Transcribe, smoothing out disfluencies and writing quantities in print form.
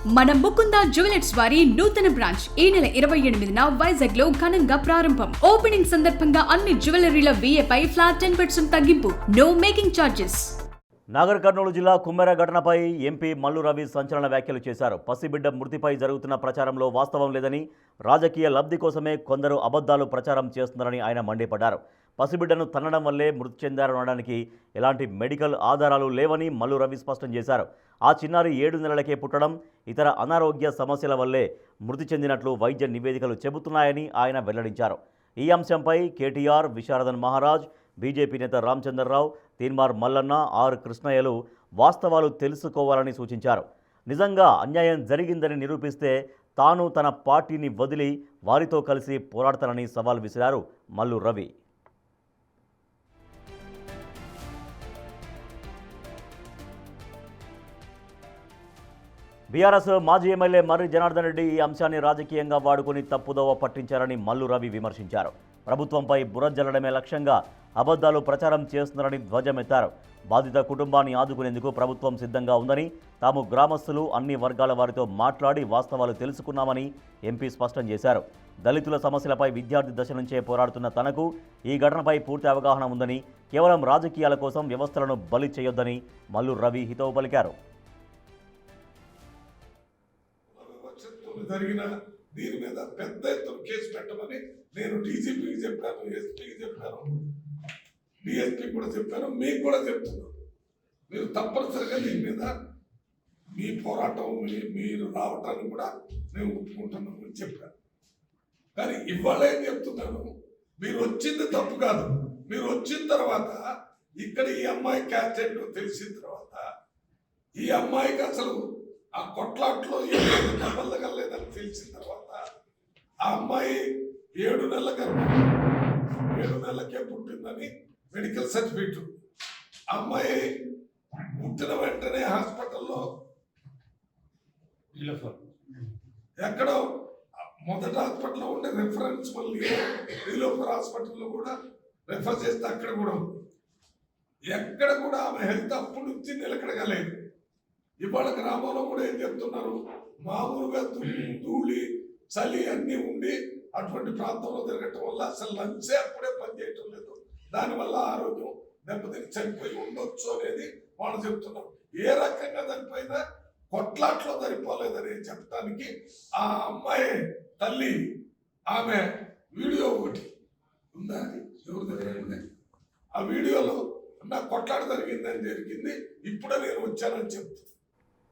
మన ముకుంద జ్యువెలర్స్ వారి నూతన బ్రాంచ్ ఈ నెల 28న వైజాగ్ లో ఘనంగా ప్రారంభం. ఓపెనింగ్ సందర్భంగా అన్ని జ్యువెలరీల VA పై ఫ్లాట్ 10% తగ్గింపు. No making charges. Nagarkurnool జిల్లా కుమ్మెర ఘటనపై ఎంపీ మల్లు రవి సంచలన వ్యాఖ్యలు చేశారు. పసిబిడ్డ మృతిపై జరుగుతున్న ప్రచారంలో వాస్తవం లేదని, రాజకీయ లబ్ధి కోసమే కొందరు అబద్ధాలు ప్రచారం చేస్తున్నారని ఆయన మండిపడ్డారు. పసిబిడ్డను తన్నడం వల్లే మృతి చెందారనడానికి ఎలాంటి మెడికల్ ఆధారాలు లేవని మల్లు రవి స్పష్టం చేశారు. ఆ చిన్నారి 7 నెలలకే పుట్టడం, ఇతర అనారోగ్య సమస్యల వల్లే మృతి చెందినట్లు వైద్య నివేదికలు చెబుతున్నాయని ఆయన వెల్లడించారు. ఈ అంశంపై కేటీఆర్, విశారదన్ మహారాజ్, బీజేపీ నేత రామచంద్రరావు, తీన్మార్ మల్లన్న, ఆర్ కృష్ణయ్యలు వాస్తవాలు తెలుసుకోవాలని సూచించారు. నిజంగా అన్యాయం జరిగిందని నిరూపిస్తే తాను తన పార్టీని వదిలి వారితో కలిసి పోరాడతానని సవాల్ విసిరారు మల్లు రవి. బీఆర్ఎస్ మాజీ ఎమ్మెల్యే మర్రి జనార్దన్ రెడ్డి ఈ అంశాన్ని రాజకీయంగా వాడుకొని తప్పుదోవ పట్టించారని మల్లు రవి విమర్శించారు. ప్రభుత్వంపై బురజల్లడమే లక్ష్యంగా అబద్ధాలు ప్రచారం చేస్తున్నారని ధ్వజమెత్తారు. బాధిత కుటుంబాన్ని ఆదుకునేందుకు ప్రభుత్వం సిద్ధంగా ఉందని, తాము గ్రామస్తులు అన్ని వర్గాల వారితో మాట్లాడి వాస్తవాలు తెలుసుకున్నామని ఎంపీ స్పష్టం చేశారు. దళితుల సమస్యలపై విద్యార్థి దశ నుంచే పోరాడుతున్న తనకు ఈ ఘటనపై పూర్తి అవగాహన ఉందని, కేవలం రాజకీయాల కోసం వ్యవస్థలను బలి చేయొద్దని మల్లు రవి హితవు పలికారు. జరిగిన దీని మీద పెద్ద ఎత్తున కేసు పెట్టమని నేను డీజీపీకి చెప్పాను, ఎస్పీకి చెప్పాను, డిఎస్పీ కూడా చెప్పాను, మీకు కూడా చెప్తున్నాను. మీరు తప్పనిసరిగా దీని మీద మీ పోరాటం మీరు రావటాన్ని కూడా నేను ఒప్పుకుంటున్నామని చెప్పాను. కానీ ఇవాళ ఏం చెప్తున్నాను, మీరు వచ్చింది తప్పు కాదు. మీరు వచ్చిన తర్వాత ఇక్కడ ఈ అమ్మాయి క్యాచ్ ఏంటో తెలిసిన తర్వాత ఈ అమ్మాయికి అసలు ఆ కొట్లాట్లో దెబ్బలగలేదని తెలిసిన తర్వాత ఆ అమ్మాయి 7 నెలలకే పుట్టిందని మెడికల్ సర్టిఫికేట్. ఆ అమ్మాయి పుట్టిన వెంటనే హాస్పిటల్లో ఎక్కడో మొదటి హాస్పిటల్లో ఉండే రిఫరెన్స్ మళ్ళీ రీలోఫర్ హాస్పిటల్లో కూడా రెఫర్ చేస్తే అక్కడ కూడా ఉంది. ఎక్కడ కూడా ఆమె హెల్త్ అప్పటి నుంచి నిలకడగలేదు. ఇవాళ గ్రామంలో కూడా ఏం చెప్తున్నారు, మామూలుగా ధూళి చలి అన్నీ ఉండి అటువంటి ప్రాంతంలో తిరగటం వల్ల అసలు లంచే అప్పుడే పనిచేయటం లేదు, దానివల్ల ఆరోగ్యం దెబ్బతిని చనిపోయి ఉండొచ్చు అనేది వాళ్ళు చెప్తున్నారు. ఏ రకంగా చనిపోయినా కొట్లాట్లో సరిపోలేదని చెప్పడానికి ఆ అమ్మాయి తల్లి ఆమె వీడియో ఒకటి ఉందా, ఎవరి దగ్గర ఉంది, ఆ వీడియోలో నా కొట్లాట జరిగింది, ఇప్పుడే నేను వచ్చానని చెప్తాను.